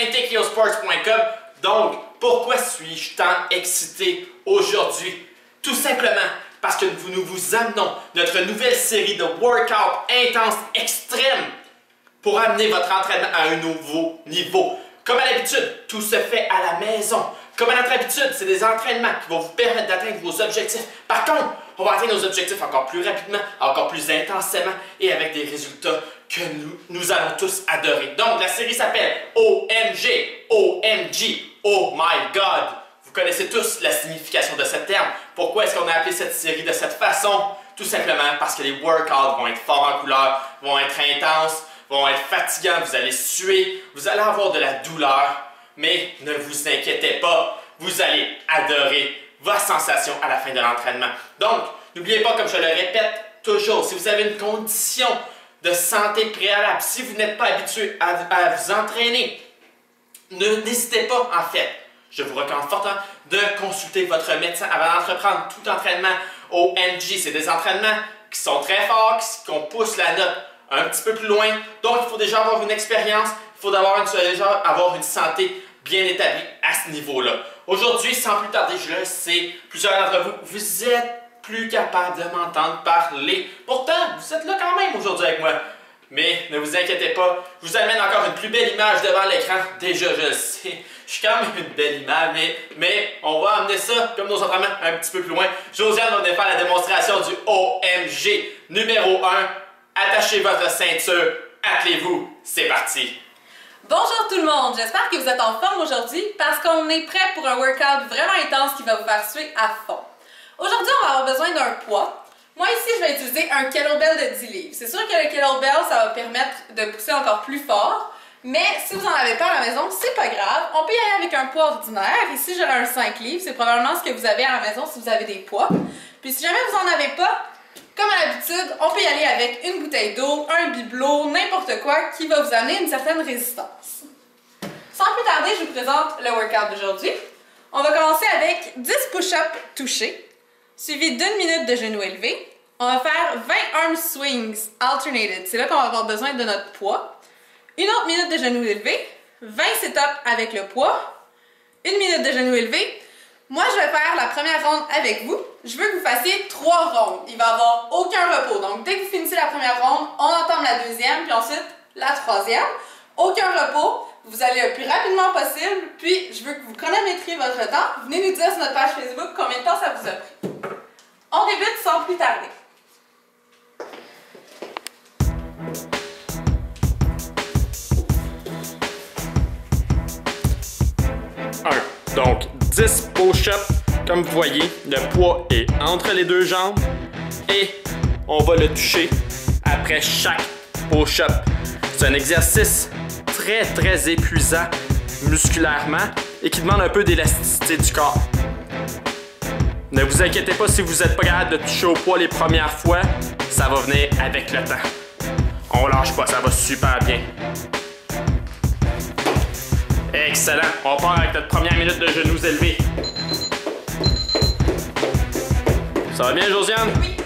intekyosports.com. Donc, pourquoi suis-je tant excité aujourd'hui? Tout simplement parce que nous vous amenons notre nouvelle série de workouts intenses extrêmes pour amener votre entraînement à un nouveau niveau. Comme à l'habitude, tout se fait à la maison. Comme à notre habitude, c'est des entraînements qui vont vous permettre d'atteindre vos objectifs. Par contre, on va atteindre nos objectifs encore plus rapidement, encore plus intensément et avec des résultats que nous allons tous adorer. Donc, la série s'appelle OMG, OMG, Oh My God. Vous connaissez tous la signification de ce terme. Pourquoi est-ce qu'on a appelé cette série de cette façon? Tout simplement parce que les workouts vont être forts en couleur, vont être intenses, vont être fatigants, vous allez suer, vous allez avoir de la douleur, mais ne vous inquiétez pas, vous allez adorer vos sensations à la fin de l'entraînement. Donc, n'oubliez pas, comme je le répète toujours, si vous avez une condition de santé préalable, si vous n'êtes pas habitué à vous entraîner, n'hésitez pas, en fait, je vous recommande fortement de consulter votre médecin avant d'entreprendre tout entraînement au MG. C'est des entraînements qui sont très forts, qu'on pousse la note un petit peu plus loin. Donc, il faut déjà avoir une expérience, il faut déjà avoir une santé bien établie à ce niveau-là. Aujourd'hui, sans plus tarder, je le sais, plusieurs d'entre vous, vous êtes plus capables de m'entendre parler. Pourtant, vous êtes là quand même aujourd'hui avec moi. Mais ne vous inquiétez pas, je vous amène encore une plus belle image devant l'écran. Déjà, je le sais, je suis quand même une belle image, mais on va amener ça, comme nos entraînements, un petit peu plus loin. Josiane va venir faire la démonstration du OMG numéro 1. Attachez votre ceinture, attelez-vous, c'est parti! Bonjour tout le monde, j'espère que vous êtes en forme aujourd'hui parce qu'on est prêt pour un workout vraiment intense qui va vous faire suer à fond. Aujourd'hui, on va avoir besoin d'un poids. Moi ici, je vais utiliser un kettlebell de 10 livres. C'est sûr que le kettlebell, ça va permettre de pousser encore plus fort, mais si vous n'en avez pas à la maison, c'est pas grave. On peut y aller avec un poids ordinaire. Ici, j'aurai un 5 livres, c'est probablement ce que vous avez à la maison si vous avez des poids. Puis si jamais vous n'en avez pas, comme à l'habitude, on peut y aller avec une bouteille d'eau, un bibelot, n'importe quoi qui va vous amener une certaine résistance. Sans plus tarder, je vous présente le workout d'aujourd'hui. On va commencer avec 10 push-ups touchés, suivi d'une minute de genoux élevés. On va faire 20 arm swings alternated. C'est là qu'on va avoir besoin de notre poids. Une autre minute de genoux élevés, 20 sit-ups avec le poids, une minute de genoux élevés. Moi, je vais faire la première ronde avec vous. Je veux que vous fassiez 3 rondes. Il va n'y avoir aucun repos. Donc, dès que vous finissez la première ronde, on entame la deuxième, puis ensuite la troisième. Aucun repos. Vous allez le plus rapidement possible. Puis, je veux que vous chronométriez votre temps. Venez nous dire sur notre page Facebook combien de temps ça vous a pris. On débute sans plus tarder. Donc, 10 push-ups, comme vous voyez, le poids est entre les deux jambes et on va le toucher après chaque push-up. C'est un exercice très épuisant musculairement et qui demande un peu d'élasticité du corps. Ne vous inquiétez pas si vous n'êtes pas capable de toucher au poids les premières fois, ça va venir avec le temps. On lâche pas, ça va super bien. Excellent! On part avec notre première minute de genoux élevés. Ça va bien, Josiane? Oui.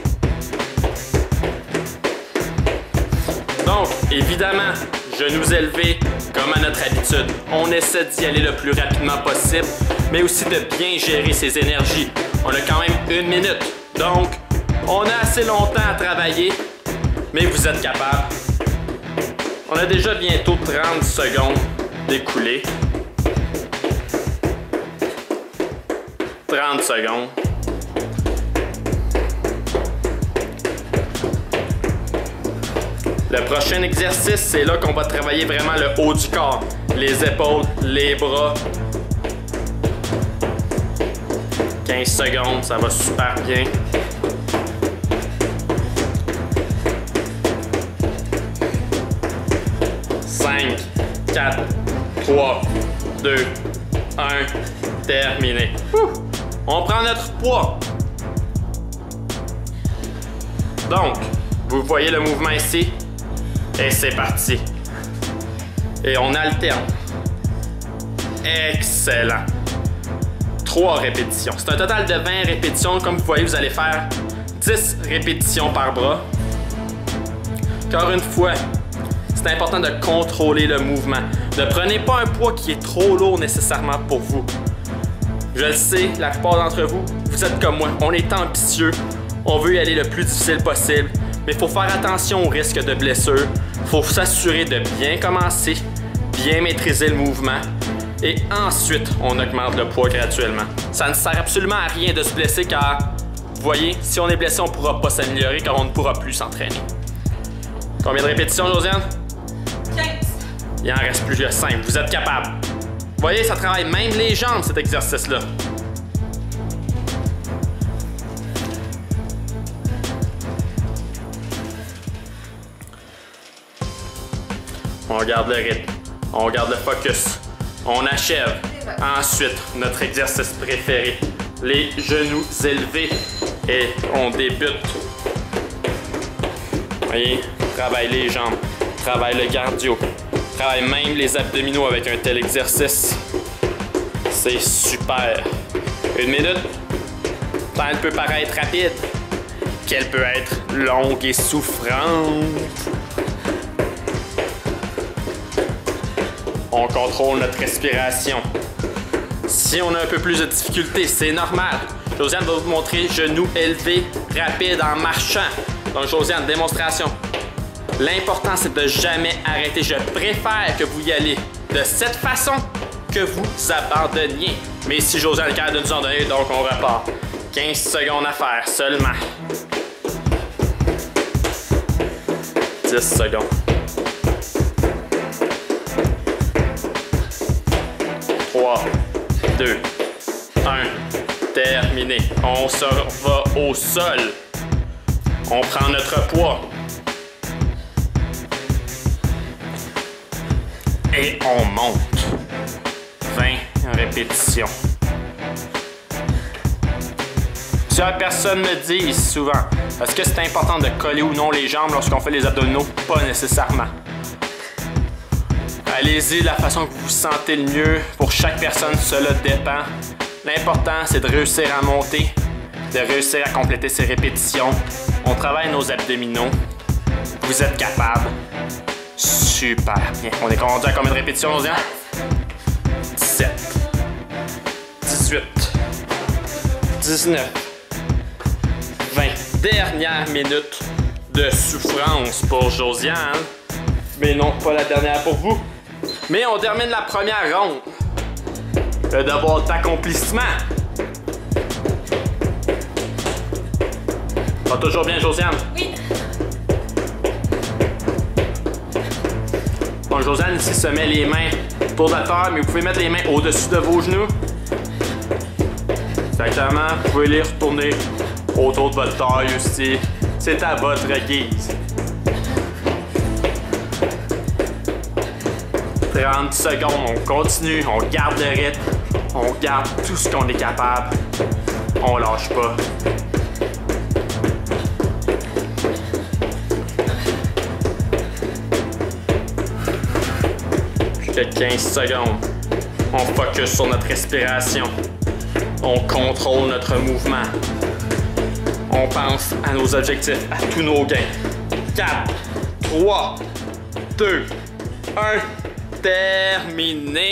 Donc, évidemment, genoux élevés, comme à notre habitude. On essaie d'y aller le plus rapidement possible, mais aussi de bien gérer ses énergies. On a quand même une minute, donc on a assez longtemps à travailler, mais vous êtes capable. On a déjà bientôt 30 secondes d'écoulées. 30 secondes. Le prochain exercice, c'est là qu'on va travailler vraiment le haut du corps. Les épaules, les bras. 15 secondes, ça va super bien. Cinq, 4, 3, 2, 1, terminé. On prend notre poids. Donc, vous voyez le mouvement ici? Et c'est parti. Et on alterne. Excellent. 3 répétitions. C'est un total de 20 répétitions. Comme vous voyez, vous allez faire 10 répétitions par bras. Encore une fois, c'est important de contrôler le mouvement. Ne prenez pas un poids qui est trop lourd nécessairement pour vous. Je le sais, la plupart d'entre vous, vous êtes comme moi. On est ambitieux, on veut y aller le plus difficile possible, mais il faut faire attention au risque de blessure. Il faut s'assurer de bien commencer, bien maîtriser le mouvement, et ensuite, on augmente le poids graduellement. Ça ne sert absolument à rien de se blesser car, vous voyez, si on est blessé, on ne pourra pas s'améliorer car on ne pourra plus s'entraîner. Combien de répétitions, Josiane? 15. Il en reste plus que 5. Vous êtes capable. Vous voyez, ça travaille même les jambes, cet exercice-là. On regarde le rythme. On regarde le focus. On achève. Ensuite, notre exercice préféré. Les genoux élevés. Et on débute. Vous voyez, travaille les jambes. Travaille le cardio. Travaille même les abdominaux avec un tel exercice. C'est super. 1 minute, tant elle peut paraître rapide, qu'elle peut être longue et souffrante. On contrôle notre respiration. Si on a un peu plus de difficulté, c'est normal. Josiane va vous montrer genoux élevés, rapide en marchant. Donc Josiane, démonstration. L'important, c'est de jamais arrêter. Je préfère que vous y allez de cette façon que vous abandonniez. Mais si Josiane est capable de nous en donner, donc on repart. 15 secondes à faire seulement. 10 secondes. 3, 2, 1. Terminé. On se va au sol. On prend notre poids. Et on monte. 20 répétitions. Plusieurs personnes me disent souvent, est-ce que c'est important de coller ou non les jambes lorsqu'on fait les abdominaux? Pas nécessairement. Allez-y de la façon que vous vous sentez le mieux. Pour chaque personne, cela dépend. L'important, c'est de réussir à monter, de réussir à compléter ces répétitions. On travaille nos abdominaux. Vous êtes capable. Super bien. On est rendu à combien de répétitions, Josiane? 17. 18. 19. 20. Dernière minute de souffrance pour Josiane. Mais non, pas la dernière pour vous. Mais on termine la première ronde. Le devoir d'accomplissement. Va toujours bien, Josiane? Oui. Donc, Josiane ici se met les mains autour de la terre, mais vous pouvez mettre les mains au-dessus de vos genoux. Exactement. Vous pouvez les retourner autour de votre taille aussi. C'est à votre guise. 30 secondes, on continue, on garde le rythme, on garde tout ce qu'on est capable. On lâche pas. Jusqu'à 15 secondes. On focus sur notre respiration. On contrôle notre mouvement. On pense à nos objectifs, à tous nos gains. 4, 3, 2, 1. Terminé!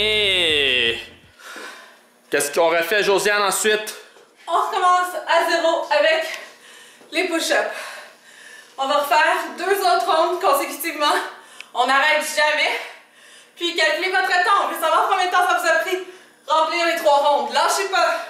Qu'est-ce qu'on refait, Josiane, ensuite? On recommence à 0 avec les push-ups. On va refaire 2 autres rondes consécutivement. On n'arrête jamais. Puis calculez votre temps. On veut savoir combien de temps ça vous a pris remplir les 3 rondes. Lâchez pas.